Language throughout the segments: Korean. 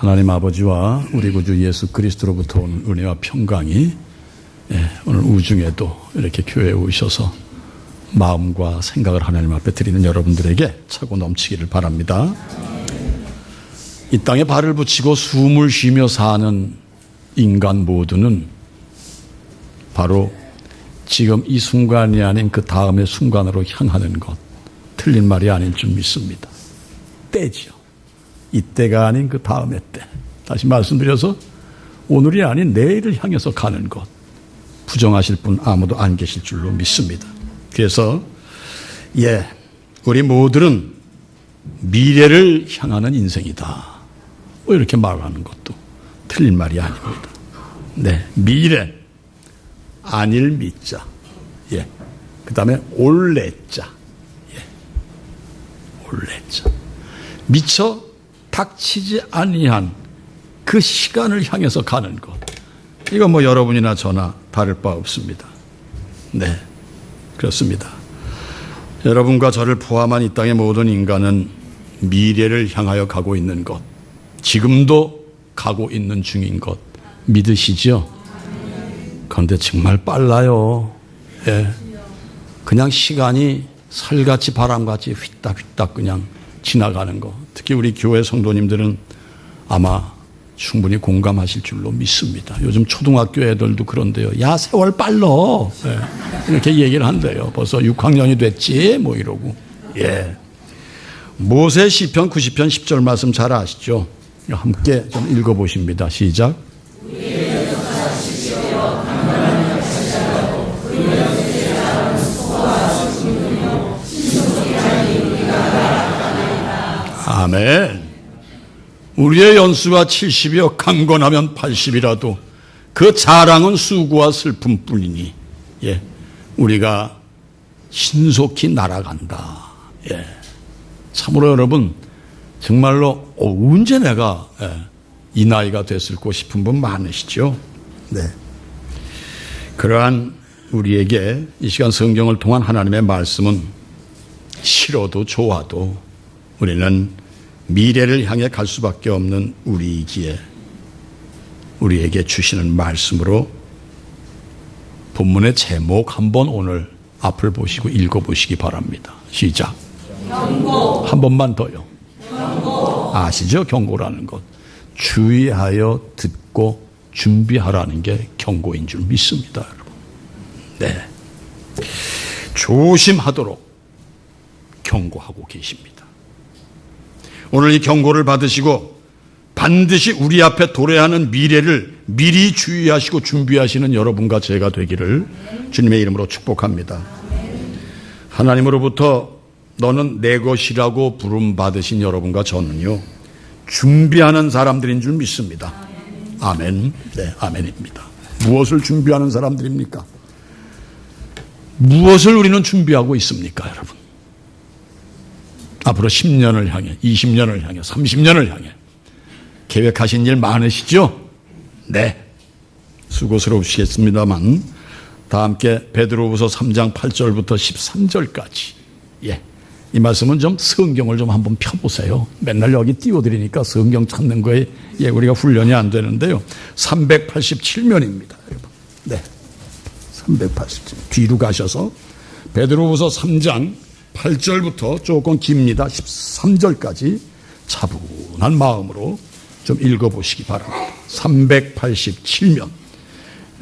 하나님 아버지와 우리 구주 예수 그리스도로부터 오는 은혜와 평강이 오늘 우중에도 이렇게 교회에 오셔서 마음과 생각을 하나님 앞에 드리는 여러분들에게 차고 넘치기를 바랍니다. 이 땅에 발을 붙이고 숨을 쉬며 사는 인간 모두는 바로 지금 이 순간이 아닌 그 다음의 순간으로 향하는 것, 틀린 말이 아닌 줄 믿습니다. 때지요. 이때가 아닌 그 다음의 때. 다시 말씀드려서 오늘이 아닌 내일을 향해서 가는 것. 부정하실 분 아무도 안 계실 줄로 믿습니다. 그래서 우리 모두는 미래를 향하는 인생이다. 뭐 이렇게 말하는 것도 틀린 말이 아닙니다. 미래, 안일 미자, 그 다음에 올래자, 올래자. 미처 닥치지 아니한 그 시간을 향해서 가는 것. 이거 뭐 여러분이나 저나 다를 바 없습니다. 그렇습니다. 여러분과 저를 포함한 이 땅의 모든 인간은 미래를 향하여 가고 있는 것, 지금도 가고 있는 중인 것 믿으시죠? 그런데 정말 빨라요. 그냥 시간이 살같이 바람같이 휘딱휘딱 그냥 지나가는 거. 특히 우리 교회 성도님들은 아마 충분히 공감하실 줄로 믿습니다. 요즘 초등학교 애들도 그런데요. 야, 세월 빨라. 이렇게 얘기를 한대요. 벌써 6학년이 됐지? 뭐 이러고. 모세 시편 90편 10절 말씀 잘 아시죠? 함께 좀 읽어보십니다. 시작. 아멘. 우리의 연수가 70이요 강건하면 80이라도 그 자랑은 수고와 슬픔뿐이니 우리가 신속히 날아간다. 참으로 여러분 정말로 언제 내가 이 나이가 됐을까 싶은 분 많으시죠? 그러한 우리에게 이 시간 성경을 통한 하나님의 말씀은 싫어도 좋아도 우리는 미래를 향해 갈 수밖에 없는 우리이기에 우리에게 주시는 말씀으로 본문의 제목 한번 오늘 앞을 보시고 읽어보시기 바랍니다. 시작. 경고. 한 번만 더요. 경고. 아시죠? 경고라는 것. 주의하여 듣고 준비하라는 게 경고인 줄 믿습니다, 여러분. 조심하도록 경고하고 계십니다. 오늘 이 경고를 받으시고 반드시 우리 앞에 도래하는 미래를 미리 주의하시고 준비하시는 여러분과 제가 되기를 주님의 이름으로 축복합니다. 하나님으로부터 너는 내 것이라고 부름받으신 여러분과 저는요, 준비하는 사람들인 줄 믿습니다. 아멘. 아멘입니다. 무엇을 준비하는 사람들입니까? 무엇을 우리는 준비하고 있습니까, 여러분? 앞으로 10년을 향해, 20년을 향해, 30년을 향해 계획하신 일 많으시죠? 수고스러우시겠습니다만 다 함께 베드로후서 3장 8절부터 13절까지 이 말씀은 좀 성경을 좀 한번 펴보세요. 맨날 여기 띄워드리니까 성경 찾는 거에 우리가 훈련이 안 되는데요. 387면입니다, 여러분. 387. 뒤로 가셔서 베드로후서 3장 8절부터 조금 깁니다. 13절까지 차분한 마음으로 좀 읽어보시기 바랍니다. 387면.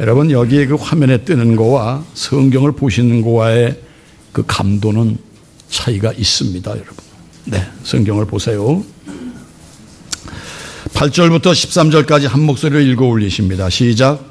여러분, 여기에 그 화면에 뜨는 거와 성경을 보시는 거와의 그 감도는 차이가 있습니다, 여러분. 성경을 보세요. 8절부터 13절까지 한 목소리로 읽어 올리십니다. 시작.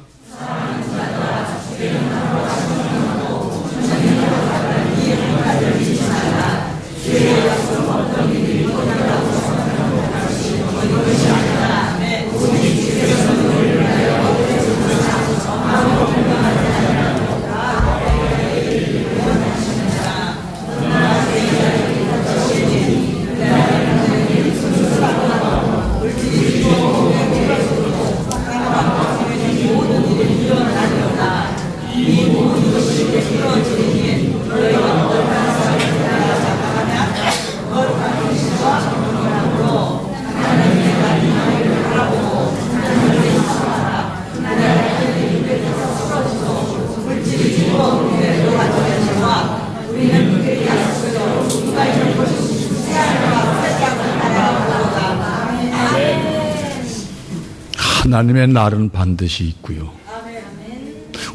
하나님의 날은 반드시 있고요.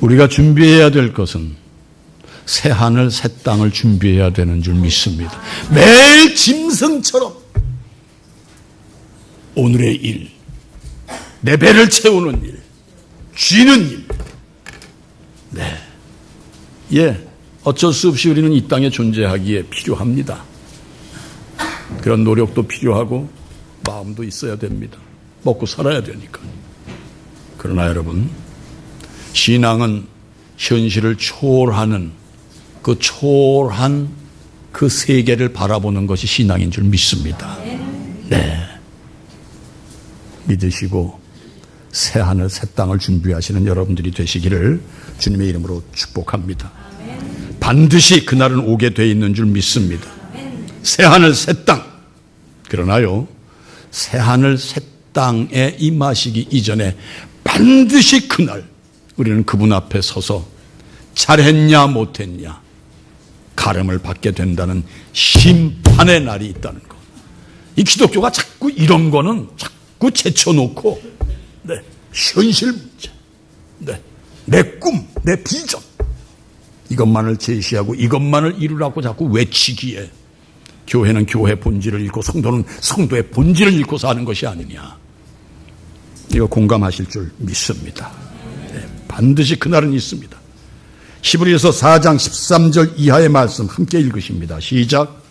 우리가 준비해야 될 것은 새 하늘 새 땅을 준비해야 되는 줄 믿습니다. 매일 짐승처럼 오늘의 일, 내 배를 채우는 일, 쥐는 일. 네. 예, 어쩔 수 없이 우리는 이 땅에 존재하기에 필요합니다. 그런 노력도 필요하고 마음도 있어야 됩니다. 먹고 살아야 되니까. 그러나 여러분, 신앙은 현실을 초월하는 그 초월한 그 세계를 바라보는 것이 신앙인 줄 믿습니다. 네. 믿으시고 새 하늘 새 땅을 준비하시는 여러분들이 되시기를 주님의 이름으로 축복합니다. 반드시 그날은 오게 돼 있는 줄 믿습니다. 새 하늘 새 땅. 그러나요, 새 하늘 새 땅에 임하시기 이전에 반드시 그날 우리는 그분 앞에 서서 잘했냐 못했냐 가름을 받게 된다는 심판의 날이 있다는 것. 이 기독교가 자꾸 이런 거는 자꾸 제쳐놓고, 네, 현실 문제, 네, 내 꿈, 내 비전, 이것만을 제시하고 이것만을 이루라고 자꾸 외치기에 교회는 교회 본질을 잃고 성도는 성도의 본질을 잃고 사는 것이 아니냐. 이거 공감하실 줄 믿습니다. 네, 반드시 그날은 있습니다. 히브리서 4장 13절 이하의 말씀 함께 읽으십니다. 시작.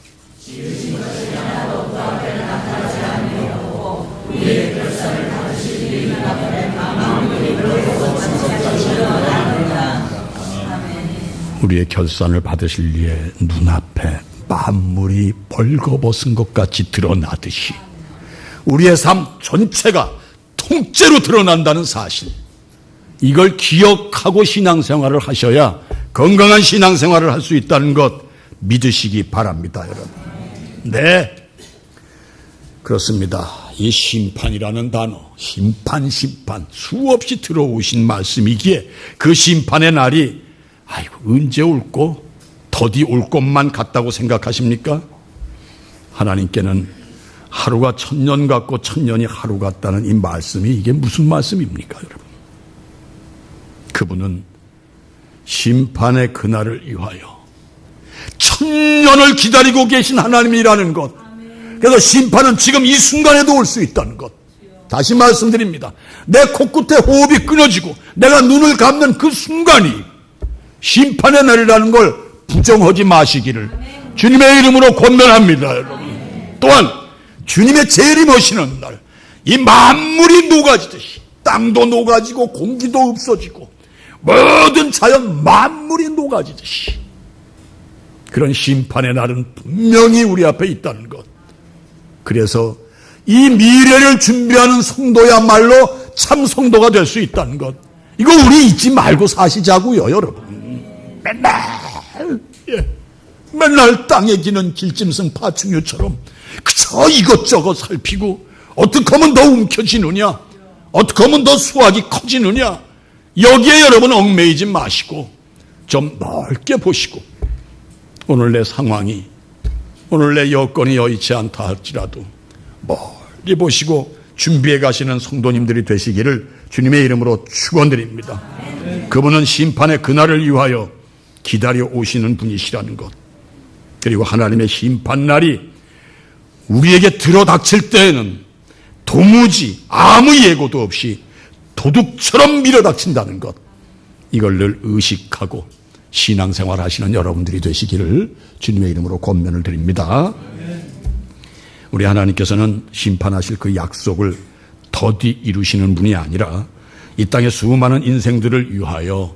우리의 결산을 받으실 리에 눈앞에 만물이 벌거벗은 것 같이 드러나듯이 우리의 삶 전체가 통째로 드러난다는 사실, 이걸 기억하고 신앙생활을 하셔야 건강한 신앙생활을 할 수 있다는 것 믿으시기 바랍니다, 여러분. 네, 그렇습니다. 이 심판이라는 단어, 심판 수없이 들어오신 말씀이기에 그 심판의 날이 언제 올고 더디 올 것만 같다고 생각하십니까? 하나님께는 하루가 1000년 같고 1000년이 하루 같다는 이 말씀이 이게 무슨 말씀입니까, 여러분? 그분은 심판의 그날을 위하여 1000년을 기다리고 계신 하나님이라는 것. 그래서 심판은 지금 이 순간에도 올 수 있다는 것. 다시 말씀드립니다. 내 코끝에 호흡이 끊어지고 내가 눈을 감는 그 순간이 심판의 날이라는 걸 부정하지 마시기를 주님의 이름으로 권면합니다, 여러분. 또한 주님의 재림하시는 날, 이 만물이 녹아지듯이 땅도 녹아지고 공기도 없어지고 모든 자연 만물이 녹아지듯이 그런 심판의 날은 분명히 우리 앞에 있다는 것. 그래서 이 미래를 준비하는 성도야말로 참 성도가 될 수 있다는 것, 이거 우리 잊지 말고 사시자고요, 여러분. 맨날 땅에 기는 길짐승 파충류처럼 그저 이것저것 살피고 어떻게 하면 더 움켜쥐느냐, 어떻게 하면 더 수확이 커지느냐, 여기에 여러분 얽매이지 마시고 좀 넓게 보시고, 오늘 내 상황이, 오늘 내 여건이 여의치 않다 할지라도 멀리 보시고 준비해 가시는 성도님들이 되시기를 주님의 이름으로 축원드립니다. 그분은 심판의 그날을 위하여 기다려 오시는 분이시라는 것, 그리고 하나님의 심판날이 우리에게 들어닥칠 때에는 도무지 아무 예고도 없이 도둑처럼 밀어닥친다는 것, 이걸 늘 의식하고 신앙생활 하시는 여러분들이 되시기를 주님의 이름으로 권면을 드립니다. 우리 하나님께서는 심판하실 그 약속을 더디 이루시는 분이 아니라 이 땅의 수많은 인생들을 위하여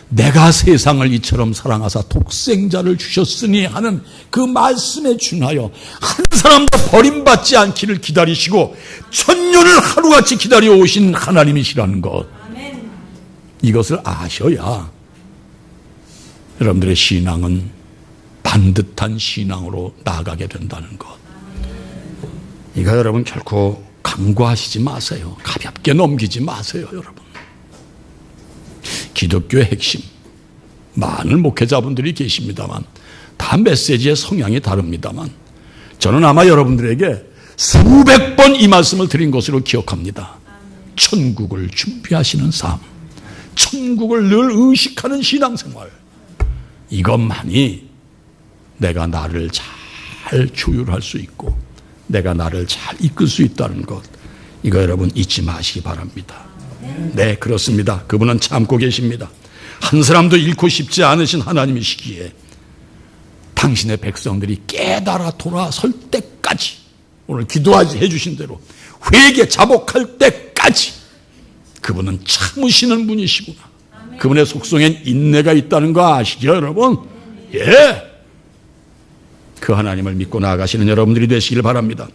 내가 세상을 이처럼 사랑하사 독생자를 주셨으니 하는 그 말씀에 준하여 한 사람도 버림받지 않기를 기다리시고 1000년을 하루같이 기다려 오신 하나님이시라는 것, 이것을 아셔야 여러분들의 신앙은 반듯한 신앙으로 나아가게 된다는 것. 이거 여러분 결코 간과하시지 마세요. 가볍게 넘기지 마세요, 여러분. 기독교의 핵심, 많은 목회자분들이 계십니다만 다 메시지의 성향이 다릅니다만 저는 아마 여러분들에게 수백 번 이 말씀을 드린 것으로 기억합니다. 천국을 준비하시는 삶, 천국을 늘 의식하는 신앙생활, 이것만이 내가 나를 잘 조율할 수 있고 내가 나를 잘 이끌 수 있다는 것, 이거 여러분 잊지 마시기 바랍니다. 네, 그렇습니다. 그분은 참고 계십니다. 한 사람도 잃고 싶지 않으신 하나님이시기에 당신의 백성들이 깨달아 돌아설 때까지, 오늘 기도해 주신 대로 회개 자복할 때까지 그분은 참으시는 분이시구나. 그분의 속성엔 인내가 있다는 거 아시죠, 여러분? 예. 그 하나님을 믿고 나아가시는 여러분들이 되시길 바랍니다.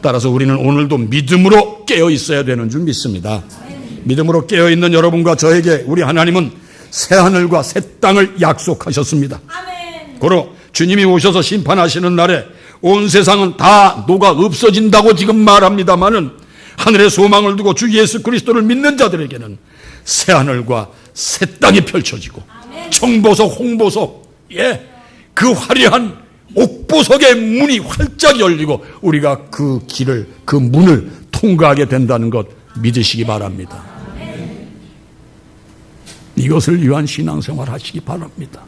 따라서 우리는 오늘도 믿음으로 깨어 있어야 되는 줄 믿습니다. 믿음으로 깨어 있는 여러분과 저에게 우리 하나님은 새 하늘과 새 땅을 약속하셨습니다. 고로 주님이 오셔서 심판하시는 날에 온 세상은 다 녹아 없어진다고 지금 말합니다마는 하늘의 소망을 두고 주 예수 그리스도를 믿는 자들에게는 새 하늘과 새 땅이 펼쳐지고 청보석, 홍보석, 그 화려한 옥보석의 문이 활짝 열리고 우리가 그 길을, 그 문을 통과하게 된다는 것 믿으시기 바랍니다. 이것을 위한 신앙생활 하시기 바랍니다.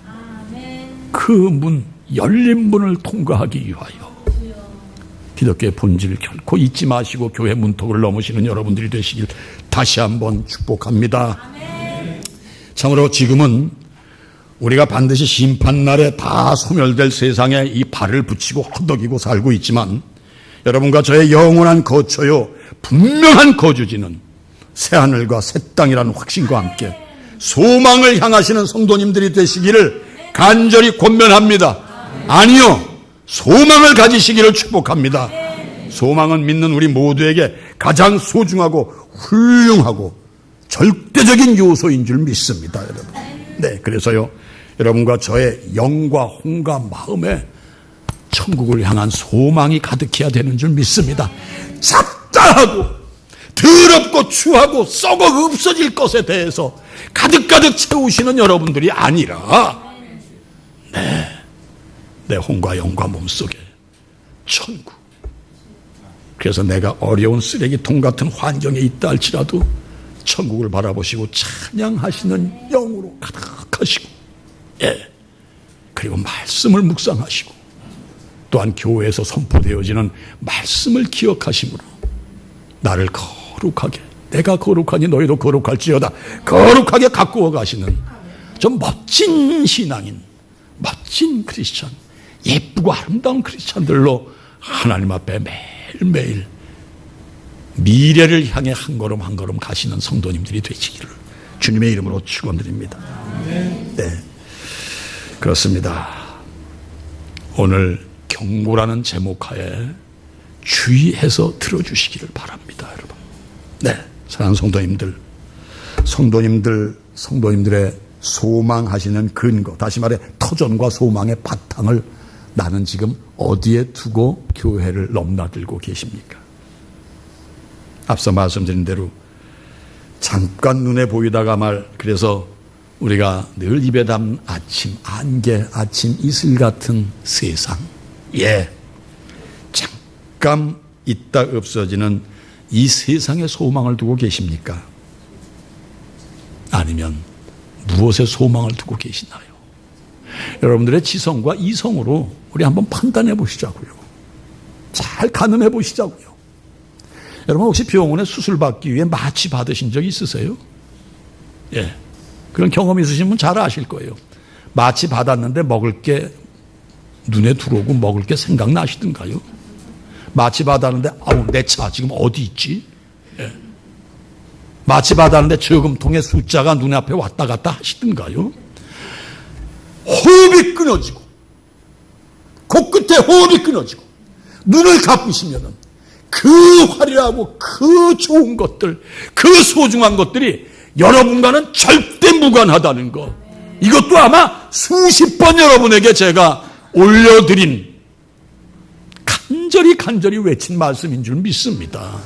그 문, 열린 문을 통과하기 위하여 기독교의 본질을 결코 잊지 마시고 교회 문턱을 넘으시는 여러분들이 되시길 다시 한번 축복합니다. 참으로 지금은 우리가 반드시 심판날에 다 소멸될 세상에 이 발을 붙이고 허덕이고 살고 있지만 여러분과 저의 영원한 거처요 분명한 거주지는 새하늘과 새 땅이라는 확신과 함께 소망을 향하시는 성도님들이 되시기를 간절히 권면합니다. 아니요, 소망을 가지시기를 축복합니다. 소망은 믿는 우리 모두에게 가장 소중하고 훌륭하고 절대적인 요소인 줄 믿습니다, 여러분. 네, 그래서요 여러분과 저의 영과 혼과 마음에 천국을 향한 소망이 가득해야 되는 줄 믿습니다. 잡다하고 더럽고 추하고 썩어 없어질 것에 대해서 가득가득 채우시는 여러분들이 아니라 내 혼과 영과 몸속에 천국. 그래서 내가 어려운 쓰레기통 같은 환경에 있다 할지라도 천국을 바라보시고 찬양하시는 영으로 가득하시고, 그리고 말씀을 묵상하시고 또한 교회에서 선포되어지는 말씀을 기억하심으로 나를 거룩하게, 내가 거룩하니 너희도 거룩할지어다, 거룩하게 가꾸어 가시는 좀 멋진 신앙인, 멋진 크리스찬, 예쁘고 아름다운 크리스찬들로 하나님 앞에 매일매일 미래를 향해 한 걸음 한 걸음 가시는 성도님들이 되시기를 주님의 이름으로 축원드립니다. 네, 그렇습니다. 오늘 경고라는 제목하에 주의해서 들어주시기를 바랍니다, 여러분. 네, 사랑하는 성도님들의 소망하시는 근거, 다시 말해 터전과 소망의 바탕을 나는 지금 어디에 두고 교회를 넘나들고 계십니까? 앞서 말씀드린 대로 잠깐 눈에 보이다가 그래서 우리가 늘 입에 담는 아침, 안개, 아침 이슬 같은 세상, 잠깐 있다 없어지는 이 세상에 소망을 두고 계십니까? 아니면 무엇에 소망을 두고 계시나요? 여러분들의 지성과 이성으로 우리 한번 판단해 보시자고요. 잘 가늠해 보시자고요. 여러분 혹시 병원에 수술 받기 위해 마취 받으신 적 있으세요? 그런 경험 있으신 분 잘 아실 거예요. 마취 받았는데 먹을 게 눈에 들어오고 먹을 게 생각나시던가요? 마취 받았는데 내 차 지금 어디 있지? 마취 받았는데 저금통의 숫자가 눈앞에 왔다 갔다 하시던가요? 호흡이 끊어지고 코끝에 호흡이 끊어지고 눈을 감으시면은 그 화려하고 그 좋은 것들, 그 소중한 것들이 여러분과는 절대 무관하다는 것, 이것도 아마 수십 번 여러분에게 제가 올려드린 간절히 외친 말씀인 줄 믿습니다.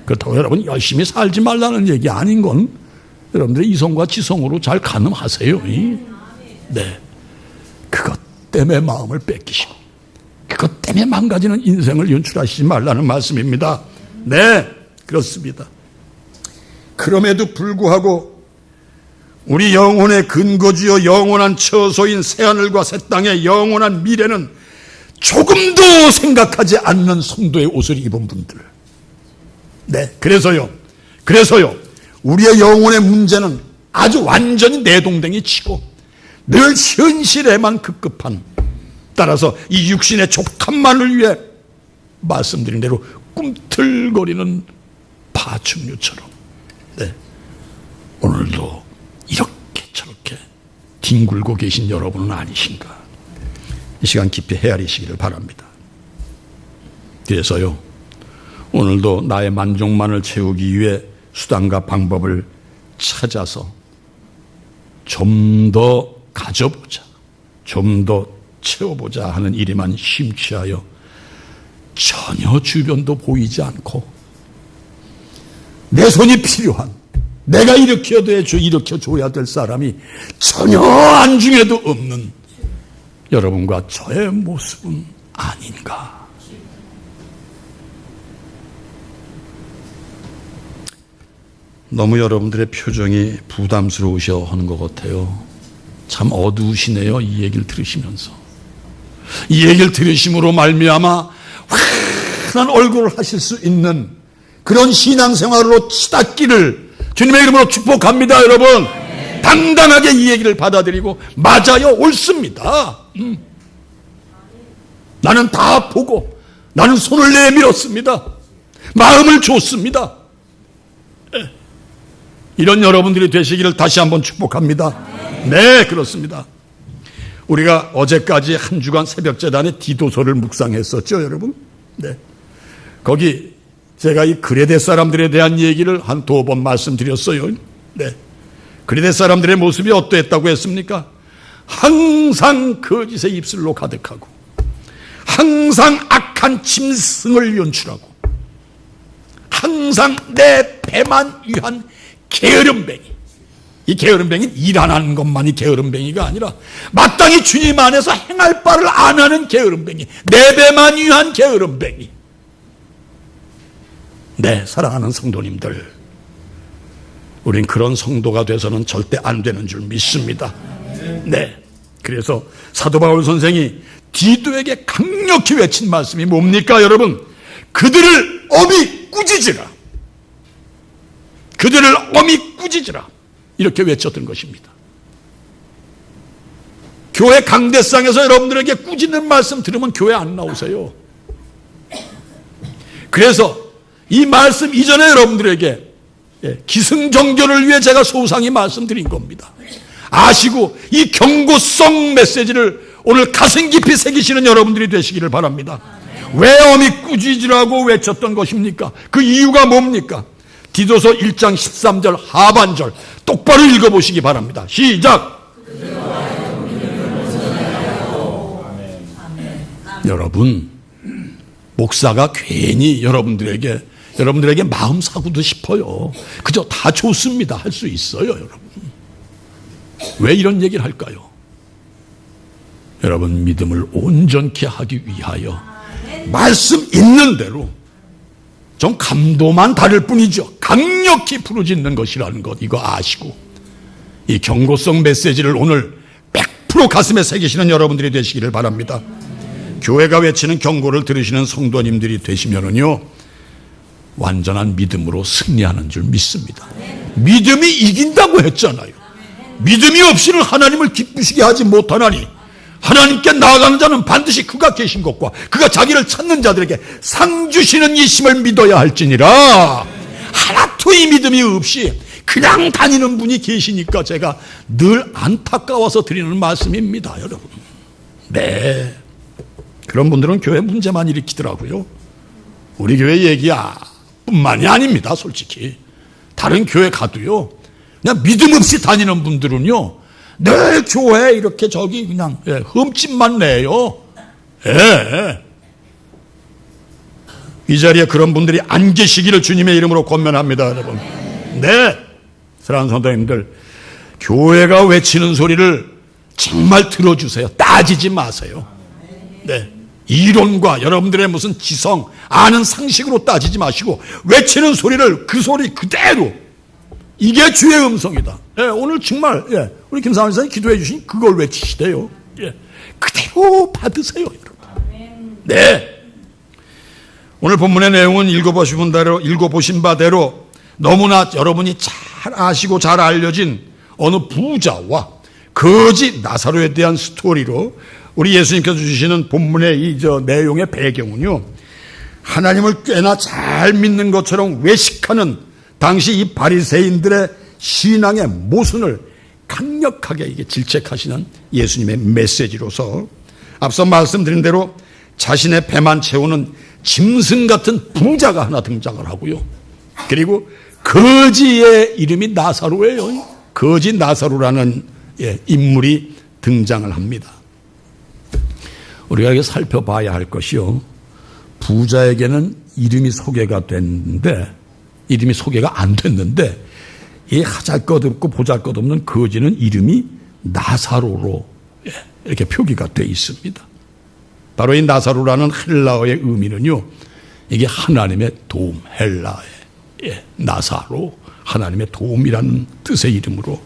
그렇다고 여러분 열심히 살지 말라는 얘기 아닌 건 여러분들의 이성과 지성으로 잘 가늠하세요. 네, 그것 때문에 마음을 뺏기시고 그것 때문에 망가지는 인생을 연출하시지 말라는 말씀입니다. 네, 그렇습니다. 그럼에도 불구하고 우리 영혼의 근거지요 영원한 처소인 새하늘과 새 땅의 영원한 미래는 조금도 생각하지 않는 성도의 옷을 입은 분들. 네, 그래서요 우리의 영혼의 문제는 아주 완전히 내동댕이 치고 늘 현실에만 급급한, 따라서 이 육신의 족함만을 위해 말씀드린 대로 꿈틀거리는 파충류처럼, 네, 오늘도 이렇게 저렇게 뒹굴고 계신 여러분은 아니신가? 이 시간 깊이 헤아리시기를 바랍니다. 그래서요 오늘도 나의 만족만을 채우기 위해 수단과 방법을 찾아서 좀 더 가져보자, 좀 더 채워보자 하는 일에만 심취하여 전혀 주변도 보이지 않고 내 손이 필요한, 내가 일으켜줘야 될 사람이 전혀 안중에도 없는 여러분과 저의 모습은 아닌가? 너무 여러분들의 표정이 부담스러우셔 하는 것 같아요. 참 어두우시네요. 이 얘기를 들으시면서. 이 얘기를 들으심으로 말미암아 환한 얼굴을 하실 수 있는 그런 신앙생활로 치닫기를 주님의 이름으로 축복합니다. 여러분, 당당하게 이 얘기를 받아들이고 맞아요, 옳습니다. 나는 다 보고 나는 손을 내밀었습니다. 마음을 줬습니다. 이런 여러분들이 되시기를 다시 한번 축복합니다. 네, 그렇습니다. 우리가 어제까지 한 주간 새벽재단의 디도서를 묵상했었죠, 여러분. 네. 거기 제가 이 그레데 사람들에 대한 얘기를 한 2번 말씀드렸어요. 네. 그레데 사람들의 모습이 어떠했다고 했습니까? 항상 거짓의 입술로 가득하고 항상 악한 짐승을 연출하고 항상 내 배만 위한 게으름뱅이. 이 게으름뱅이는 일 안 하는 것만이 게으름뱅이가 아니라 마땅히 주님 안에서 행할 바를 안 하는 게으름뱅이, 내 배만 위한 게으름뱅이. 네, 사랑하는 성도님들, 우린 그런 성도가 돼서는 절대 안 되는 줄 믿습니다. 네, 그래서 사도 바울 선생이 디도에게 강력히 외친 말씀이 뭡니까, 여러분? 그들을 엄히 꾸짖으라. 그들을 엄히 꾸짖으라. 이렇게 외쳤던 것입니다. 교회 강대상에서 여러분들에게 꾸짖는 말씀 들으면 교회 안 나오세요. 그래서 이 말씀 이전에 여러분들에게 기승전결을 위해 제가 소상히 말씀드린 겁니다. 아시고 이 경고성 메시지를 오늘 가슴 깊이 새기시는 여러분들이 되시기를 바랍니다. 왜 엄히 꾸짖으라고 외쳤던 것입니까? 그 이유가 뭡니까? 디도서 1장 13절 하반절 똑바로 읽어보시기 바랍니다. 시작! 여러분, 목사가 괜히 여러분들에게 마음 사고도 싶어요. 그저 다 좋습니다. 할 수 있어요, 여러분. 왜 이런 얘기를 할까요? 여러분 믿음을 온전케 하기 위하여 말씀 있는 대로 좀 감도만 다를 뿐이죠. 강력히 부르짖는 것이라는 것, 이거 아시고 이 경고성 메시지를 오늘 100% 가슴에 새기시는 여러분들이 되시기를 바랍니다. 교회가 외치는 경고를 들으시는 성도님들이 되시면은요, 완전한 믿음으로 승리하는 줄 믿습니다. 믿음이 이긴다고 했잖아요. 믿음이 없이는 하나님을 기쁘시게 하지 못하나니 하나님께 나아가는 자는 반드시 그가 계신 것과 그가 자기를 찾는 자들에게 상 주시는 이심을 믿어야 할지니라. 하나도 이 믿음이 없이 그냥 다니는 분이 계시니까 제가 늘 안타까워서 드리는 말씀입니다, 여러분. 네, 그런 분들은 교회 문제만 일으키더라고요. 우리 교회 얘기야 뿐만이 아닙니다. 솔직히 다른 교회 가도요, 그냥 믿음 없이 다니는 분들은요 늘 교회에 이렇게 저기 그냥 흠집만 내요. 이 자리에 그런 분들이 안 계시기를 주님의 이름으로 권면합니다, 여러분. 네, 사랑하는 성도님들, 교회가 외치는 소리를 정말 들어주세요. 따지지 마세요. 네, 이론과 여러분들의 무슨 지성, 아는 상식으로 따지지 마시고 외치는 소리를 그 소리 그대로 이게 주의 음성이다. 예, 오늘 정말 우리 김상환 선생님 기도해 주신 그걸 외치시대요. 그대로 받으세요, 여러분. 네. 오늘 본문의 내용은 읽어보신 바대로 너무나 여러분이 잘 아시고 잘 알려진 어느 부자와 거지 나사로에 대한 스토리로 우리 예수님께서 주시는 본문의 이 내용의 배경은요, 하나님을 꽤나 잘 믿는 것처럼 외식하는 당시 이 바리새인들의 신앙의 모순을 강력하게 이게 질책하시는 예수님의 메시지로서 앞서 말씀드린 대로 자신의 배만 채우는 짐승 같은 부자가 하나 등장을 하고요. 그리고 거지의 이름이 나사로예요. 거지 나사로라는 인물이 등장을 합니다. 우리가 이게 살펴봐야 할 것이요, 부자에게는 이름이 소개가 됐는데 이름이 소개가 안 됐는데 이 하잘것없고 보잘것없는 거지는 이름이 나사로로 이렇게 표기가 되어 있습니다. 바로 이 나사로라는 헬라어의 의미는요, 이게 하나님의 도움, 헬라의 나사로, 하나님의 도움이라는 뜻의 이름으로,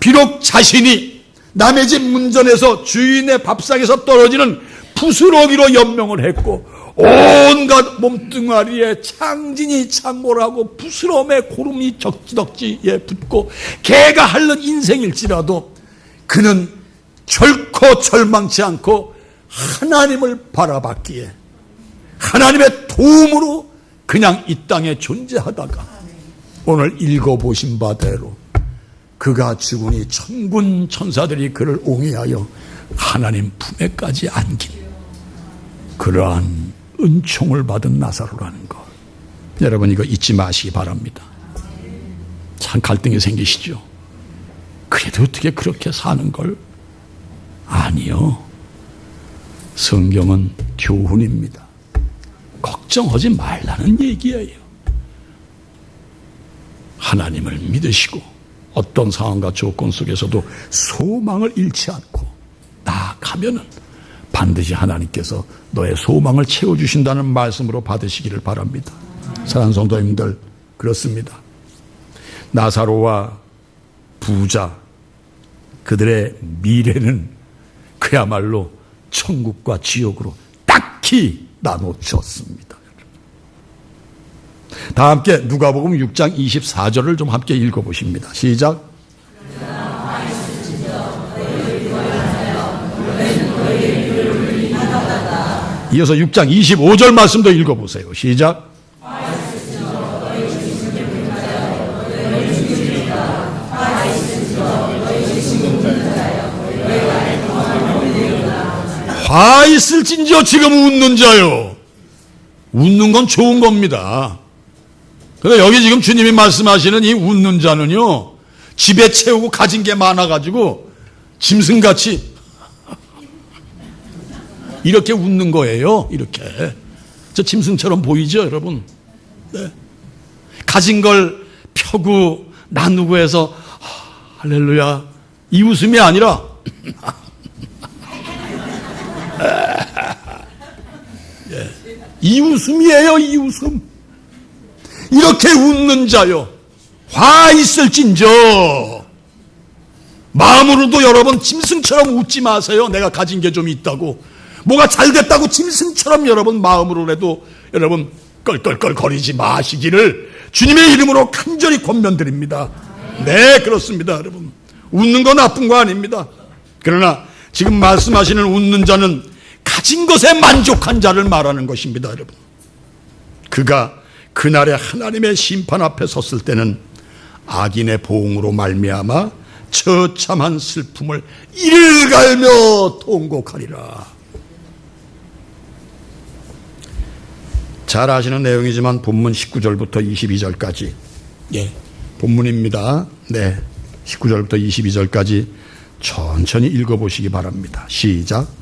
비록 자신이 남의 집 문전에서 주인의 밥상에서 떨어지는 부스러기로 연명을 했고 온갖 몸뚱아리에 창진이 창몰하고 부스럼에 고름이 적지덕지 붙고 개가 핥는 인생일지라도 그는 결코 절망치 않고 하나님을 바라봤기에 하나님의 도움으로 그냥 이 땅에 존재하다가 오늘 읽어보신 바대로 그가 죽으니 천군 천사들이 그를 옹이하여 하나님 품에까지 안긴 그러한 은총을 받은 나사로라는 것, 여러분 이거 잊지 마시기 바랍니다. 참 갈등이 생기시죠. 그래도 어떻게 그렇게 사는 걸? 아니요, 성경은 교훈입니다. 걱정하지 말라는 얘기예요. 하나님을 믿으시고 어떤 상황과 조건 속에서도 소망을 잃지 않고 나아가면은 반드시 하나님께서 너의 소망을 채워주신다는 말씀으로 받으시기를 바랍니다. 사랑하는 성도님들, 그렇습니다. 나사로와 부자, 그들의 미래는 그야말로 천국과 지옥으로 딱히 나눠졌습니다. 다 함께 누가복음 6장 24절을 좀 함께 읽어보십니다. 시작. 이어서 6장 25절 말씀도 읽어보세요. 시작. 화 있을진저 지금 웃는 자요. 웃는 건 좋은 겁니다. 그런데 여기 지금 주님이 말씀하시는 이 웃는 자는요, 집에 채우고 가진 게 많아가지고 짐승같이 이렇게 웃는 거예요. 이렇게. 저 짐승처럼 보이죠, 여러분? 네. 가진 걸 펴고 나누고 해서 할렐루야, 이 웃음이 아니라 이 웃음이에요. 이 웃음. 이렇게 웃는 자요, 화 있을진저. 마음으로도 여러분 짐승처럼 웃지 마세요. 내가 가진 게 좀 있다고, 뭐가 잘 됐다고 짐승처럼 여러분 마음으로라도 여러분 껄껄껄 거리지 마시기를 주님의 이름으로 간절히 권면드립니다. 네, 그렇습니다. 여러분, 웃는 건 나쁜 거 아닙니다. 그러나 지금 말씀하시는 웃는 자는 가진 것에 만족한 자를 말하는 것입니다. 여러분, 그가 그날에 하나님의 심판 앞에 섰을 때는 악인의 보응으로 말미암아 처참한 슬픔을 이를 갈며 통곡하리라. 잘 아시는 내용이지만 본문 19절부터 22절까지, 본문입니다. 네, 19절부터 22절까지 천천히 읽어보시기 바랍니다. 시작.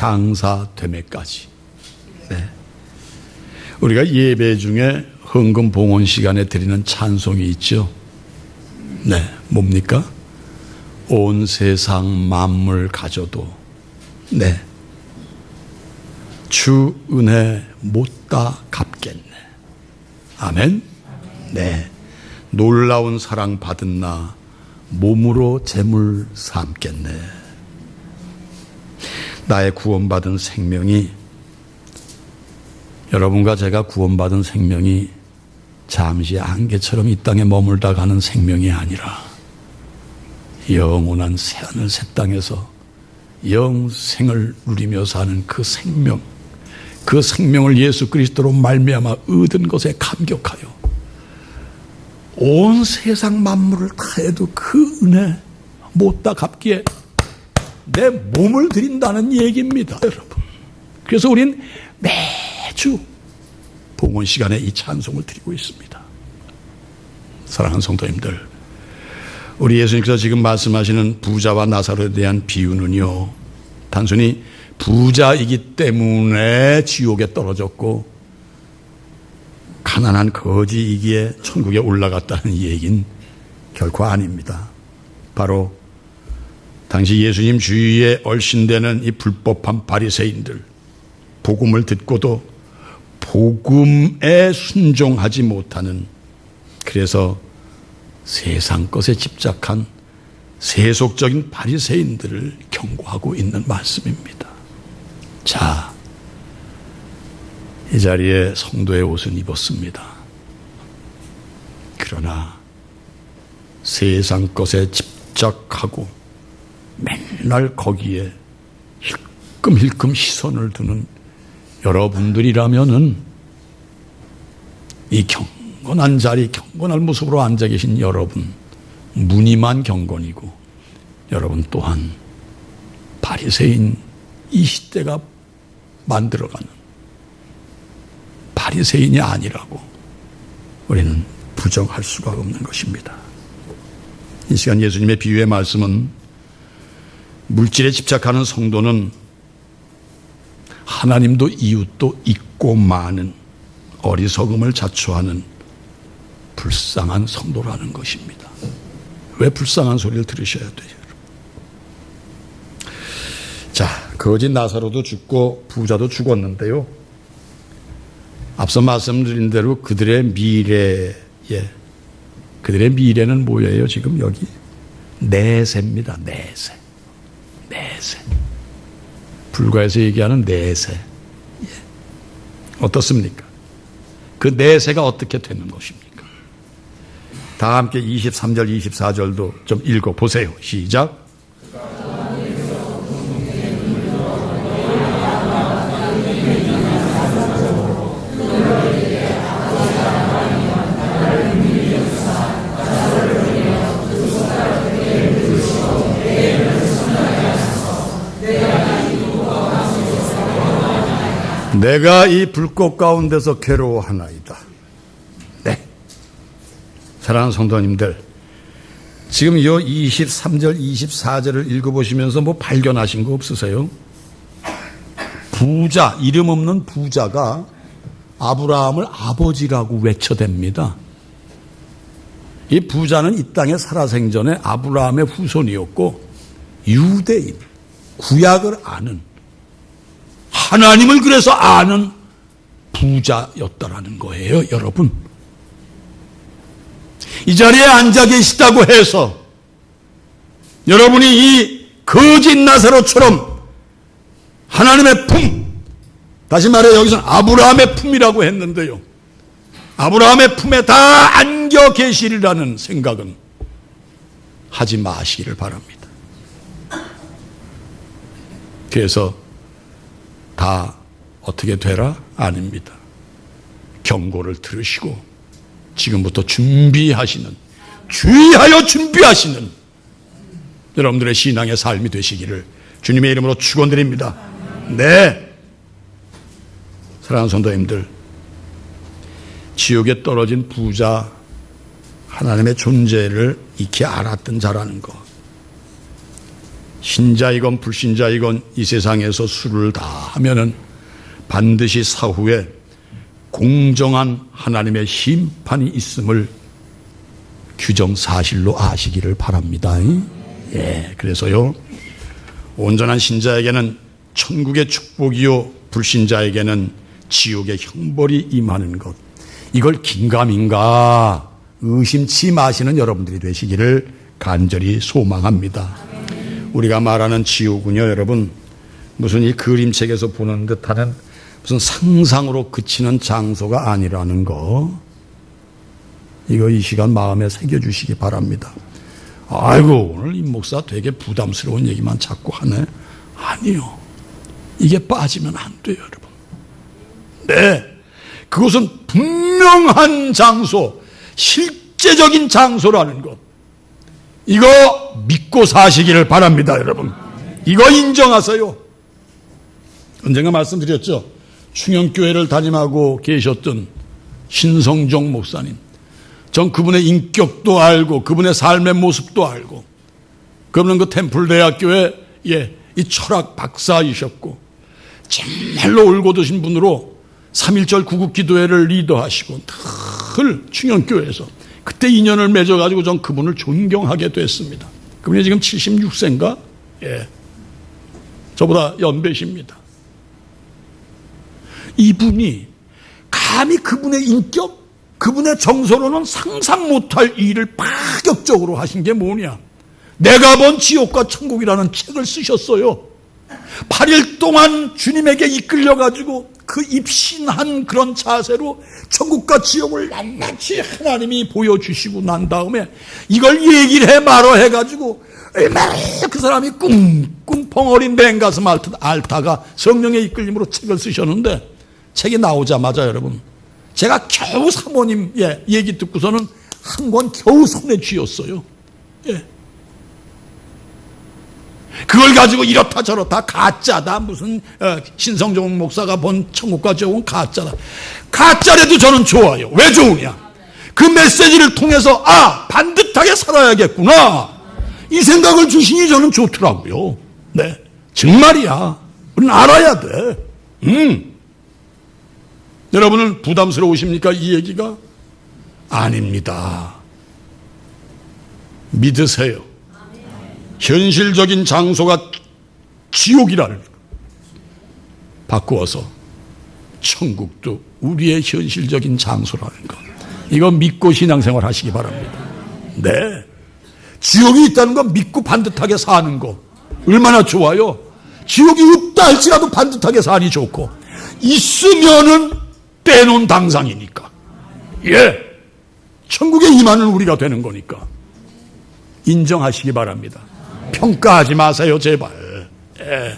장사됨에까지. 네. 우리가 예배 중에 헌금 봉헌 시간에 드리는 찬송이 있죠. 네, 뭡니까? 온 세상 만물 가져도 네, 주 은혜 못다 갚겠네. 아멘. 네, 놀라운 사랑 받은 나 몸으로 재물 삼겠네. 나의 구원받은 생명이, 여러분과 제가 구원받은 생명이 잠시 안개처럼 이 땅에 머물다 가는 생명이 아니라 영원한 새하늘 새 땅에서 영생을 누리며 사는 그 생명, 그 생명을 예수 그리스도로 말미암아 얻은 것에 감격하여 온 세상 만물을 다 해도 그 은혜 못다 갚기에 내 몸을 드린다는 얘기입니다, 여러분. 그래서 우린 매주 봉헌 시간에 이 찬송을 드리고 있습니다. 사랑하는 성도님들, 우리 예수님께서 지금 말씀하시는 부자와 나사로에 대한 비유는요, 단순히 부자이기 때문에 지옥에 떨어졌고 가난한 거지이기에 천국에 올라갔다는 얘기는 결코 아닙니다. 바로 당시 예수님 주위에 얼씬되는 이 불법한 바리새인들, 복음을 듣고도 복음에 순종하지 못하는, 그래서 세상 것에 집착한 세속적인 바리새인들을 경고하고 있는 말씀입니다. 자, 이 자리에 성도의 옷은 입었습니다. 그러나 세상 것에 집착하고 맨날 거기에 힐끔힐끔 시선을 두는 여러분들이라면은, 이 경건한 자리, 경건한 모습으로 앉아 계신 여러분, 무늬만 경건이고 여러분 또한 바리새인, 이 시대가 만들어가는 바리새인이 아니라고 우리는 부정할 수가 없는 것입니다. 이 시간 예수님의 비유의 말씀은 물질에 집착하는 성도는 하나님도 이웃도 잊고 마는 어리석음을 자초하는 불쌍한 성도라는 것입니다. 왜 불쌍한 소리를 들으셔야 돼요? 자, 거짓 나사로도 죽고 부자도 죽었는데요, 앞서 말씀드린 대로 그들의 미래는 뭐예요? 지금 여기 내세입니다. 내세. 불가에서 얘기하는 내세. 어떻습니까? 그 내세가 어떻게 되는 것입니까? 다 함께 23절, 24절도 좀 읽어보세요. 시작. 내가 이 불꽃 가운데서 괴로워하나이다. 네. 사랑하는 성도님들, 지금 이 23절, 24절을 읽어보시면서 뭐 발견하신 거 없으세요? 부자, 이름 없는 부자가 아브라함을 아버지라고 외쳐댑니다. 이 부자는 이 땅에 살아생전에 아브라함의 후손이었고 유대인, 구약을 아는, 하나님을 그래서 아는 부자였다라는 거예요, 여러분. 이 자리에 앉아 계시다고 해서 여러분이 이 거짓 나사로처럼 하나님의 품, 다시 말해 여기서는 아브라함의 품이라고 했는데요, 아브라함의 품에 다 안겨 계시리라는 생각은 하지 마시기를 바랍니다. 그래서 다 어떻게 되라? 아닙니다. 경고를 들으시고 지금부터 준비하시는, 주의하여 준비하시는 여러분들의 신앙의 삶이 되시기를 주님의 이름으로 축원드립니다. 네. 사랑하는 성도님들, 지옥에 떨어진 부자, 하나님의 존재를 익히 알았던 자라는 것, 신자이건 불신자이건 이 세상에서 수를 다 하면은 반드시 사후에 공정한 하나님의 심판이 있음을 규정사실로 아시기를 바랍니다. 예, 그래서요, 온전한 신자에게는 천국의 축복이요, 불신자에게는 지옥의 형벌이 임하는 것, 이걸 긴가민가 의심치 마시는 여러분들이 되시기를 간절히 소망합니다. 우리가 말하는 지옥은요, 여러분, 무슨 이 그림책에서 보는 듯하는 무슨 상상으로 그치는 장소가 아니라는 거, 이거 이 시간 마음에 새겨주시기 바랍니다. 아이고, 오늘 임 목사 되게 부담스러운 얘기만 자꾸 하네. 아니요, 이게 빠지면 안 돼요, 여러분. 네, 그것은 분명한 장소, 실제적인 장소라는 것, 이거 믿고 사시기를 바랍니다, 여러분. 이거 인정하세요. 언젠가 말씀드렸죠. 충영교회를 담임하고 계셨던 신성종 목사님, 전 그분의 인격도 알고 그분의 삶의 모습도 알고, 그분은 그 템플대학교에 이 철학 박사이셨고 정말로 올곧으신 분으로 3.1절 구국기도회를 리더하시고 늘 충영교회에서 그때 인연을 맺어가지고 전 그분을 존경하게 됐습니다. 그분이 지금 76세인가? 예, 저보다 연배십니다. 이분이 감히 그분의 인격, 그분의 정서로는 상상 못할 일을 파격적으로 하신 게 뭐냐? 내가 본 지옥과 천국이라는 책을 쓰셨어요. 8일 동안 주님에게 이끌려가지고 그 입신한 그런 자세로 천국과 지옥을 낱낱이 하나님이 보여주시고 난 다음에 이걸 얘기를 해 말어 해가지고 얼마나 그 사람이 꿍꿍 펑어린 맹가슴 앓다가 성령의 이끌림으로 책을 쓰셨는데, 책이 나오자마자 여러분, 제가 겨우 사모님 얘기 듣고서는 한 권 겨우 손에 쥐었어요. 예. 그걸 가지고 이렇다 저렇다 가짜다, 무슨 신성종 목사가 본 천국과 지옥은 가짜다. 가짜래도 저는 좋아요. 왜 좋으냐? 그 메시지를 통해서 반듯하게 살아야겠구나, 이 생각을 주시니 저는 좋더라고요. 네, 정말이야. 우리는 알아야 돼. 여러분은 부담스러우십니까, 이 얘기가? 아닙니다. 믿으세요. 현실적인 장소가 지옥이라는 것 바꾸어서 천국도 우리의 현실적인 장소라는 것, 이거 믿고 신앙생활 하시기 바랍니다. 네, 지옥이 있다는 거 믿고 반듯하게 사는 거 얼마나 좋아요. 지옥이 없다 할지라도 반듯하게 사니 좋고, 있으면은 빼놓은 당상이니까, 예, 천국에 임하는 우리가 되는 거니까 인정하시기 바랍니다. 평가하지 마세요, 제발. 예,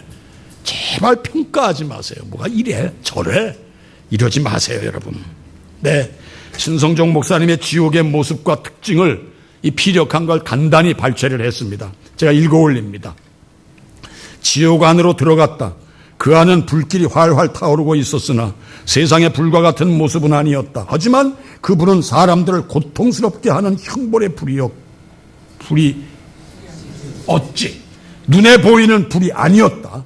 제발 평가하지 마세요. 뭐가 이래 저래 이러지 마세요, 여러분. 네, 신성종 목사님의 지옥의 모습과 특징을 이 피력한 걸 간단히 발췌를 했습니다. 제가 읽어 올립니다. 지옥 안으로 들어갔다. 그 안은 불길이 활활 타오르고 있었으나 세상의 불과 같은 모습은 아니었다. 하지만 그 불은 사람들을 고통스럽게 하는 형벌의 불이 어찌 눈에 보이는 불이 아니었다.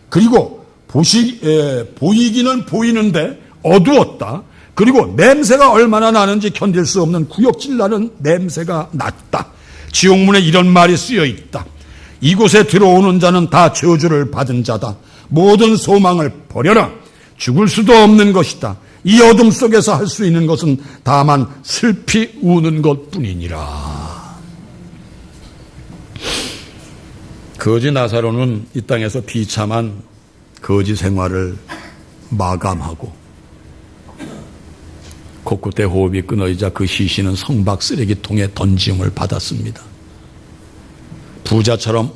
그리고 보이기는 보이는데 어두웠다. 그리고 냄새가 얼마나 나는지 견딜 수 없는 구역질 나는 냄새가 났다. 지옥문에 이런 말이 쓰여 있다. 이곳에 들어오는 자는 다 저주를 받은 자다. 모든 소망을 버려라. 죽을 수도 없는 것이다. 이 어둠 속에서 할 수 있는 것은 다만 슬피 우는 것뿐이니라. 거지 나사로는 이 땅에서 비참한 거지 생활을 마감하고 코끝에 호흡이 끊어지자 그 시신은 성박 쓰레기통에 던짐을 받았습니다. 부자처럼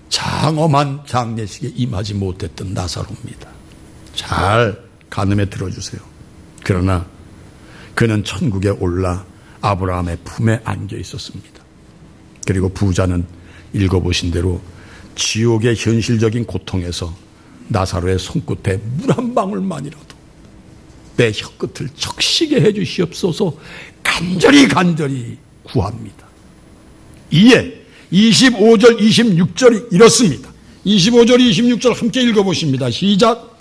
장엄한 장례식에 임하지 못했던 나사로입니다. 잘 가늠해 들어주세요. 그러나 그는 천국에 올라 아브라함의 품에 안겨 있었습니다. 그리고 부자는 읽어보신 대로 지옥의 현실적인 고통에서 나사로의 손끝에 물 한 방울만이라도 내 혀끝을 적시게 해주시옵소서 간절히 구합니다. 이에 25절, 26절이 이렇습니다. 25절, 26절 함께 읽어보십니다. 시작.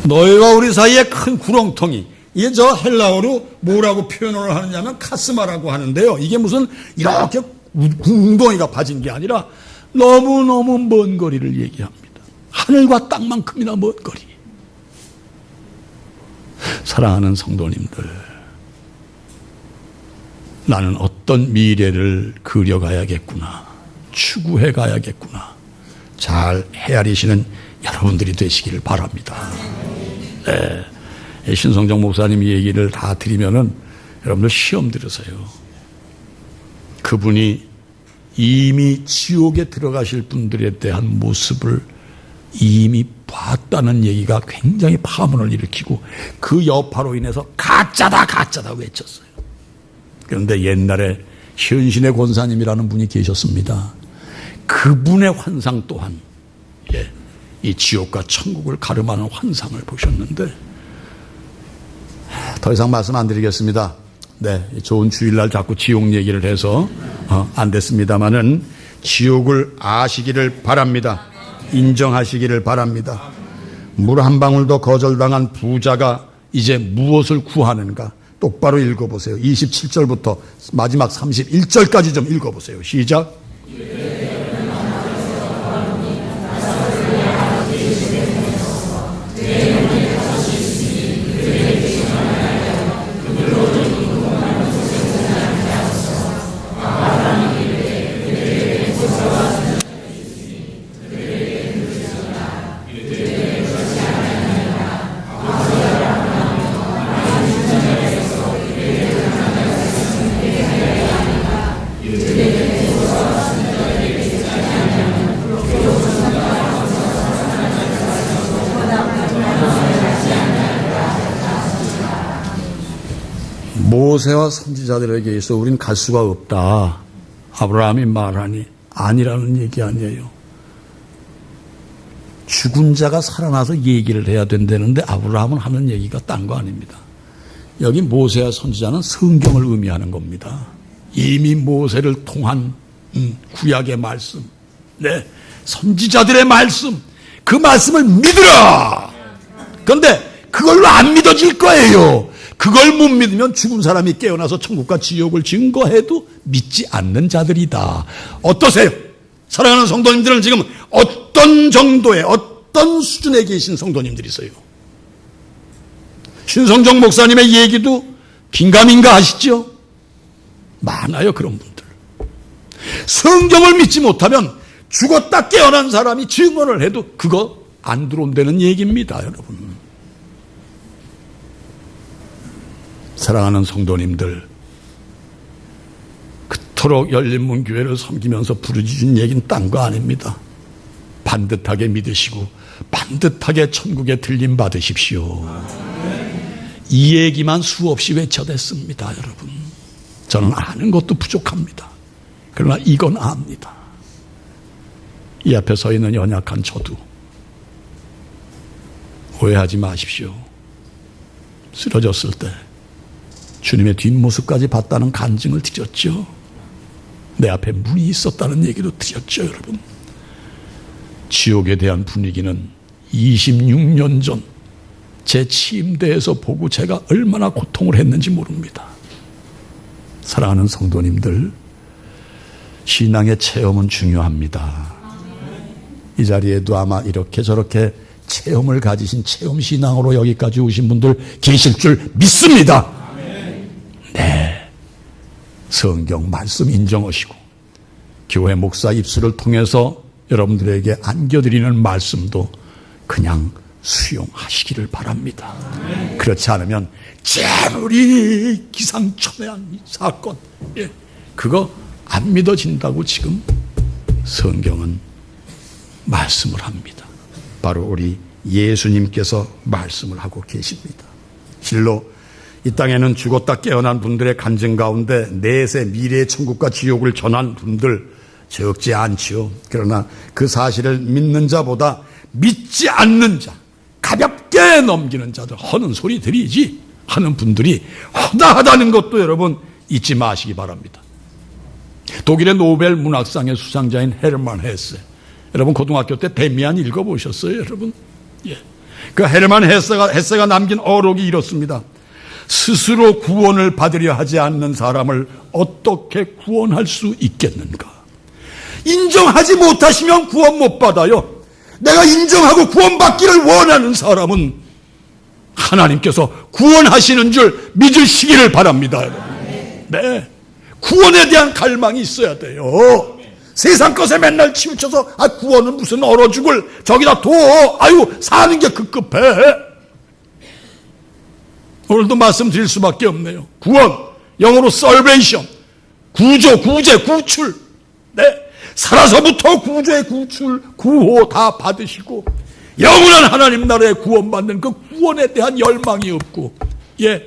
너희와 우리 사이에 큰 구렁텅이, 이게 저 헬라어로 뭐라고 표현을 하느냐면 카스마라고 하는데요. 이게 무슨 이렇게 웅덩이가 파진 게 아니라 너무너무 먼 거리를 얘기합니다. 하늘과 땅만큼이나 먼 거리. 사랑하는 성도님들, 나는 어떤 미래를 그려가야겠구나, 추구해 가야겠구나, 잘 헤아리시는 여러분들이 되시기를 바랍니다. 네, 신성정 목사님 얘기를 다 드리면은 여러분들 시험 들으세요. 그분이 이미 지옥에 들어가실 분들에 대한 모습을 이미 봤다는 얘기가 굉장히 파문을 일으키고 그 여파로 인해서 가짜다 가짜다 외쳤어요. 그런데 옛날에 현신의 권사님이라는 분이 계셨습니다. 그분의 환상 또한 이 지옥과 천국을 가름하는 환상을 보셨는데, 더 이상 말씀 안 드리겠습니다. 네, 좋은 주일날 자꾸 지옥 얘기를 해서 안 됐습니다마는 지옥을 아시기를 바랍니다. 인정하시기를 바랍니다. 물 한 방울도 거절당한 부자가 이제 무엇을 구하는가 똑바로 읽어보세요. 27절부터 마지막 31절까지 좀 읽어보세요. 시작. 모세와 선지자들에게 있어 우린 갈 수가 없다. 아브라함이 말하니 아니라는 얘기 아니에요. 죽은 자가 살아나서 얘기를 해야 된다는데 아브라함은 하는 얘기가 딴 거 아닙니다. 여기 모세와 선지자는 성경을 의미하는 겁니다. 이미 모세를 통한 구약의 말씀, 네, 선지자들의 말씀, 그 말씀을 믿으라. 그런데 그걸로 안 믿어질 거예요. 그걸 못 믿으면 죽은 사람이 깨어나서 천국과 지옥을 증거해도 믿지 않는 자들이다. 어떠세요? 사랑하는 성도님들은 지금 어떤 정도의 어떤 수준에 계신 성도님들이세요? 신성정 목사님의 얘기도 긴가민가 하시죠? 많아요, 그런 분들. 성경을 믿지 못하면 죽었다 깨어난 사람이 증언을 해도 그거 안 들어온다는 얘기입니다, 여러분. 사랑하는 성도님들, 그토록 열린문 교회를 섬기면서 부르짖은 얘기는 딴 거 아닙니다. 반듯하게 믿으시고 반듯하게 천국에 들림 받으십시오. 이 얘기만 수없이 외쳐댔습니다, 여러분. 저는 아는 것도 부족합니다. 그러나 이건 압니다. 이 앞에 서 있는 연약한 저도 오해하지 마십시오. 쓰러졌을 때 주님의 뒷모습까지 봤다는 간증을 드렸죠. 내 앞에 문이 있었다는 얘기도 드렸죠, 여러분. 지옥에 대한 분위기는 26년 전 제 침대에서 보고 제가 얼마나 고통을 했는지 모릅니다. 사랑하는 성도님들, 신앙의 체험은 중요합니다. 이 자리에도 아마 이렇게 저렇게 체험을 가지신 체험신앙으로 여기까지 오신 분들 계실 줄 믿습니다. 네, 성경 말씀 인정하시고 교회 목사 입술을 통해서 여러분들에게 안겨드리는 말씀도 그냥 수용하시기를 바랍니다. 그렇지 않으면 재물이 기상천외한 이 사건, 그거 안 믿어진다고 지금 성경은 말씀을 합니다. 바로 우리 예수님께서 말씀을 하고 계십니다. 실로 이 땅에는 죽었다 깨어난 분들의 간증 가운데 내세 미래의 천국과 지옥을 전한 분들 적지 않지요. 그러나 그 사실을 믿는 자보다 믿지 않는 자, 가볍게 넘기는 자들, 허는 소리들이지 하는 분들이 허다하다는 것도 여러분 잊지 마시기 바랍니다. 독일의 노벨 문학상의 수상자인 헤르만 헤세, 여러분 고등학교 때 데미안 읽어보셨어요, 여러분? 예. 그 헤르만 헤세가 남긴 어록이 이렇습니다. 스스로 구원을 받으려 하지 않는 사람을 어떻게 구원할 수 있겠는가? 인정하지 못하시면 구원 못 받아요. 내가 인정하고 구원받기를 원하는 사람은 하나님께서 구원하시는 줄 믿으시기를 바랍니다. 네, 구원에 대한 갈망이 있어야 돼요. 세상 것에 맨날 치우쳐서 구원은 무슨 얼어 죽을 저기다 둬, 아유 사는 게 급급해. 오늘도 말씀드릴 수밖에 없네요. 구원, 영어로 salvation, 구조, 구제, 구출. 네, 살아서부터 구조의 구출, 구호 다 받으시고 영원한 하나님 나라에 구원받는 그 구원에 대한 열망이 없고, 예,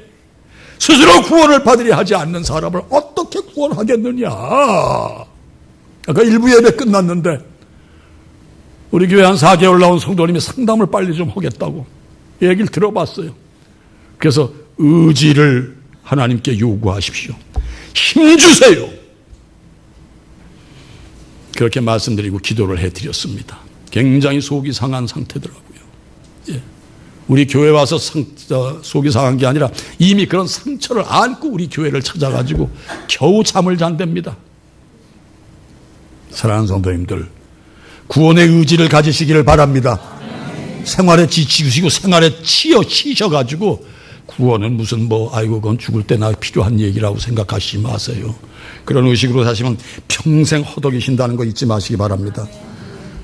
스스로 구원을 받으려 하지 않는 사람을 어떻게 구원하겠느냐. 아까 일부 예배 끝났는데 우리 교회 한 4개월 나온 성도님이 상담을 빨리 좀 하겠다고 얘기를 들어봤어요. 그래서 의지를 하나님께 요구하십시오. 힘 주세요. 그렇게 말씀드리고 기도를 해드렸습니다. 굉장히 속이 상한 상태더라고요. 예. 우리 교회 와서 속이 상한 게 아니라 이미 그런 상처를 안고 우리 교회를 찾아가지고 겨우 잠을 잔답니다. 사랑하는 성도님들, 구원의 의지를 가지시기를 바랍니다. 생활에 지치시고 생활에 치셔가지고 구원은 무슨 아이고 그건 죽을 때나 필요한 얘기라고 생각하시지 마세요. 그런 의식으로 사시면 평생 허덕이신다는 거 잊지 마시기 바랍니다.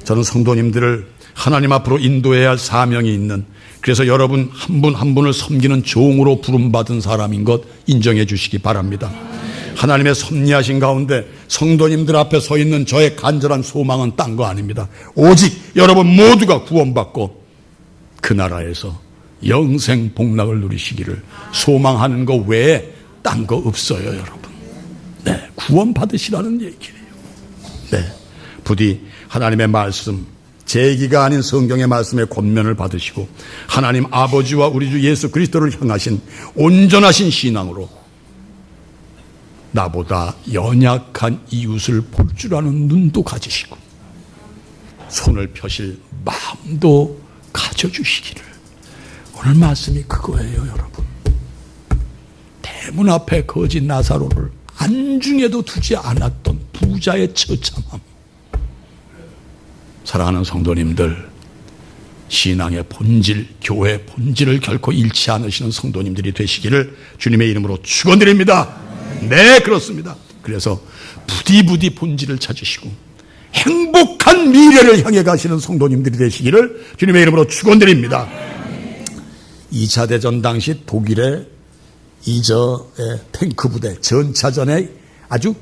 저는 성도님들을 하나님 앞으로 인도해야 할 사명이 있는, 그래서 여러분 한 분 한 분을 섬기는 종으로 부름받은 사람인 것 인정해 주시기 바랍니다. 하나님의 섭리하신 가운데 성도님들 앞에 서 있는 저의 간절한 소망은 딴 거 아닙니다. 오직 여러분 모두가 구원받고 그 나라에서 영생 복락을 누리시기를 소망하는 거 외에 딴 거 없어요, 여러분. 네, 구원 받으시라는 얘기예요. 네, 부디 하나님의 말씀, 제 얘기가 아닌 성경의 말씀에 권면을 받으시고 하나님 아버지와 우리 주 예수 그리스도를 향하신 온전하신 신앙으로 나보다 연약한 이웃을 볼 줄 아는 눈도 가지시고 손을 펴실 마음도 가져주시기를. 오늘 말씀이 그거예요, 여러분. 대문 앞에 거진 나사로를 안중에도 두지 않았던 부자의 처참함. 사랑하는 성도님들, 신앙의 본질, 교회의 본질을 결코 잃지 않으시는 성도님들이 되시기를 주님의 이름으로 축원드립니다. 네, 그렇습니다. 그래서 부디부디 본질을 찾으시고 행복한 미래를 향해 가시는 성도님들이 되시기를 주님의 이름으로 축원드립니다. 2차 대전 당시 독일의 탱크 부대 전차전에 아주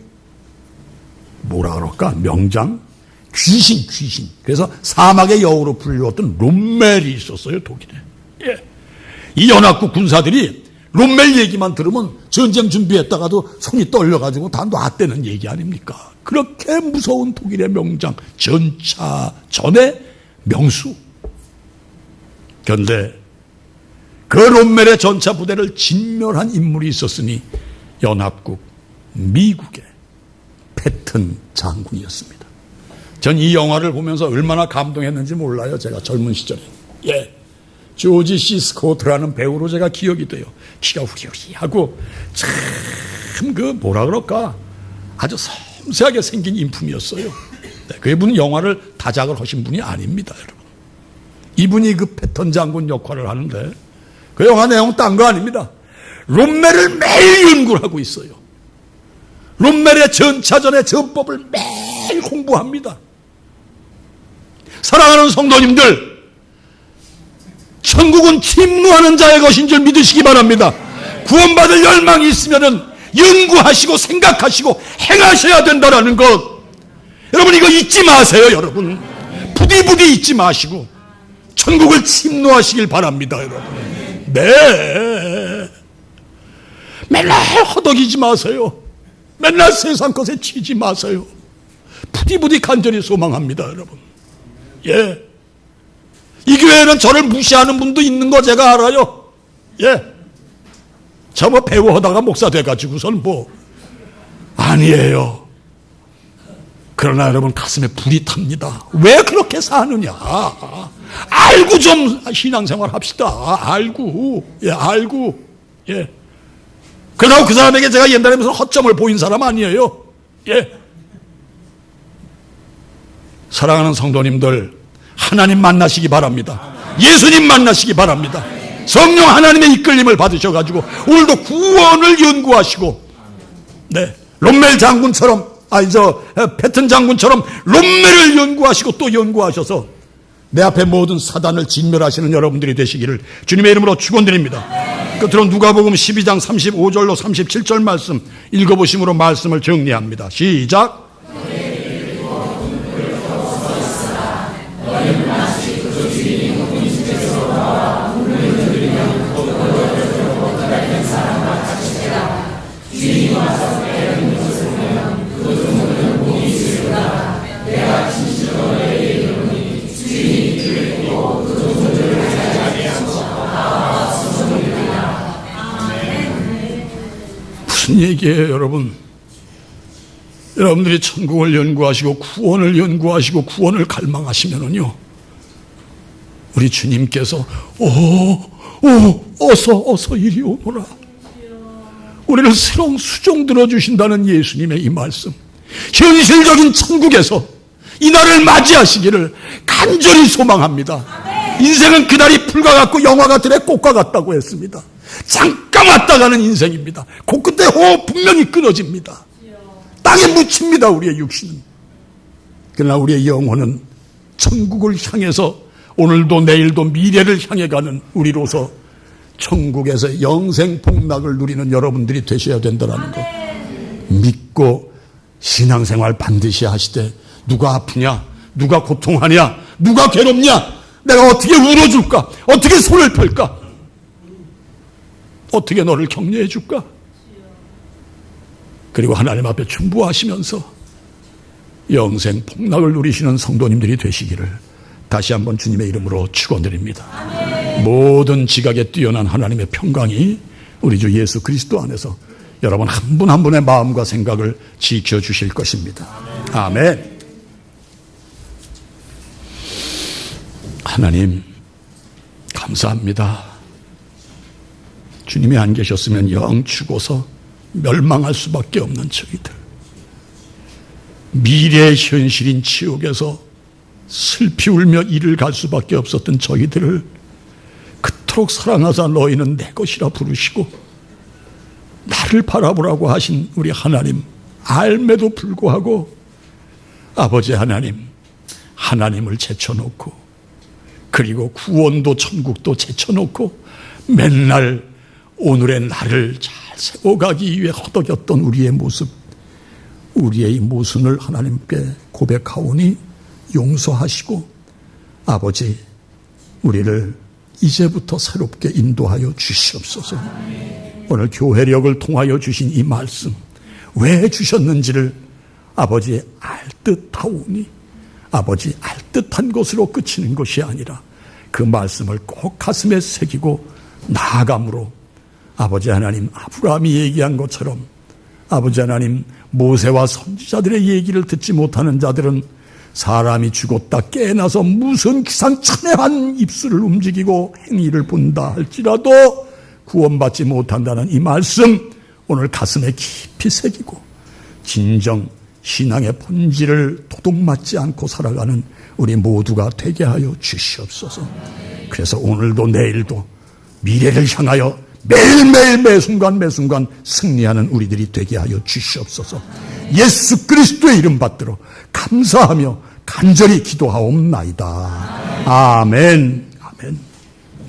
뭐라 그럴까, 명장, 귀신. 그래서 사막의 여우로 불리웠던 롬멜이 있었어요, 독일에. 예. 이 연합국 군사들이 롬멜 얘기만 들으면 전쟁 준비했다가도 손이 떨려가지고 다 놨대는 얘기 아닙니까? 그렇게 무서운 독일의 명장, 전차전의 명수. 그런데 그 롬멜의 전차 부대를 진멸한 인물이 있었으니 연합국 미국의 패튼 장군이었습니다. 전 이 영화를 보면서 얼마나 감동했는지 몰라요. 제가 젊은 시절에. 예. 조지 씨 스코트라는 배우로 제가 기억이 돼요. 키가 후리후리하고 참 뭐라 그럴까, 아주 섬세하게 생긴 인품이었어요. 네, 그분은 영화를 다작을 하신 분이 아닙니다, 여러분. 이분이 그 패턴 장군 역할을 하는데 그 영화 내용 딴 거 아닙니다. 롬멜을 매일 연구를 하고 있어요. 롬멜의 전차전의 전법을 매일 공부합니다. 사랑하는 성도님들, 천국은 침노하는 자의 것인 줄 믿으시기 바랍니다. 구원받을 열망이 있으면 연구하시고 생각하시고 행하셔야 된다는 것, 여러분 이거 잊지 마세요. 여러분 부디부디 잊지 마시고 천국을 침노하시길 바랍니다, 여러분. 네. 맨날 허덕이지 마세요. 맨날 세상 것에 치지 마세요. 부디부디 간절히 소망합니다, 여러분. 예. 이 교회는 저를 무시하는 분도 있는 거 제가 알아요. 예. 저 뭐 배우하다가 목사 돼가지고선 뭐. 아니에요. 그러나 여러분 가슴에 불이 탑니다. 왜 그렇게 사느냐. 알고 좀 신앙생활 합시다. 알고. 예, 알고. 예. 그러나 그 사람에게 제가 옛날에 무슨 허점을 보인 사람 아니에요. 예. 사랑하는 성도님들, 하나님 만나시기 바랍니다. 예수님 만나시기 바랍니다. 성령 하나님의 이끌림을 받으셔가지고 오늘도 구원을 연구하시고, 네, 롬멜 장군처럼, 패튼 장군처럼 롬멜을 연구하시고 또 연구하셔서 내 앞에 모든 사단을 진멸하시는 여러분들이 되시기를 주님의 이름으로 축원드립니다. 끝으로 누가복음 12장 35절로 37절 말씀 읽어보심으로 말씀을 정리합니다. 시작. 무슨 얘기예요, 여러분? 여러분들이 천국을 연구하시고 구원을 연구하시고 구원을 갈망하시면은요, 우리 주님께서 어서 이리 오너라. 우리를 새로운 수종 들어주신다는 예수님의 이 말씀, 현실적인 천국에서 이 날을 맞이하시기를 간절히 소망합니다. 인생은 그날이 풀과 같고 영화가 들의 꽃과 같다고 했습니다. 잠깐 왔다 가는 인생입니다. 그 끝에 호흡 분명히 끊어집니다. 땅에 묻힙니다, 우리의 육신은. 그러나 우리의 영혼은 천국을 향해서 오늘도 내일도 미래를 향해 가는 우리로서 천국에서 영생 복락을 누리는 여러분들이 되셔야 된다는 것 믿고 신앙생활 반드시 하시되, 누가 아프냐, 누가 고통하냐, 누가 괴롭냐, 내가 어떻게 울어줄까, 어떻게 손을 펼까, 어떻게 너를 격려해 줄까. 그리고 하나님 앞에 충부하시면서 영생 복락을 누리시는 성도님들이 되시기를 다시 한번 주님의 이름으로 축원드립니다. 모든 지각에 뛰어난 하나님의 평강이 우리 주 예수 그리스도 안에서 여러분 한 분 한 분의 마음과 생각을 지켜주실 것입니다. 아멘. 하나님 감사합니다. 주님이 안 계셨으면 영 죽어서 멸망할 수밖에 없는 저희들, 미래의 현실인 지옥에서 슬피 울며 이를 갈 수밖에 없었던 저희들을 그토록 사랑하사 너희는 내 것이라 부르시고 나를 바라보라고 하신 우리 하나님 알매도 불구하고 아버지 하나님, 하나님을 제쳐놓고 그리고 구원도 천국도 제쳐놓고 맨날 오늘의 나를 잘 세워가기 위해 허덕였던 우리의 모습, 우리의 이 모순을 하나님께 고백하오니 용서하시고 아버지 우리를 이제부터 새롭게 인도하여 주시옵소서. 오늘 교회력을 통하여 주신 이 말씀 왜 주셨는지를 아버지 알듯하오니 아버지 알듯한 것으로 그치는 것이 아니라 그 말씀을 꼭 가슴에 새기고 나아감으로 아버지 하나님 아브라함이 얘기한 것처럼 아버지 하나님 모세와 선지자들의 얘기를 듣지 못하는 자들은 사람이 죽었다 깨어나서 무슨 기상천외한 입술을 움직이고 행위를 본다 할지라도 구원받지 못한다는 이 말씀 오늘 가슴에 깊이 새기고 진정 신앙의 본질을 도둑맞지 않고 살아가는 우리 모두가 되게 하여 주시옵소서. 그래서 오늘도 내일도 미래를 향하여 매일매일 매순간 매순간 승리하는 우리들이 되게 하여 주시옵소서. 예수 그리스도의 이름 받들어 감사하며 간절히 기도하옵나이다. 아멘. 아멘.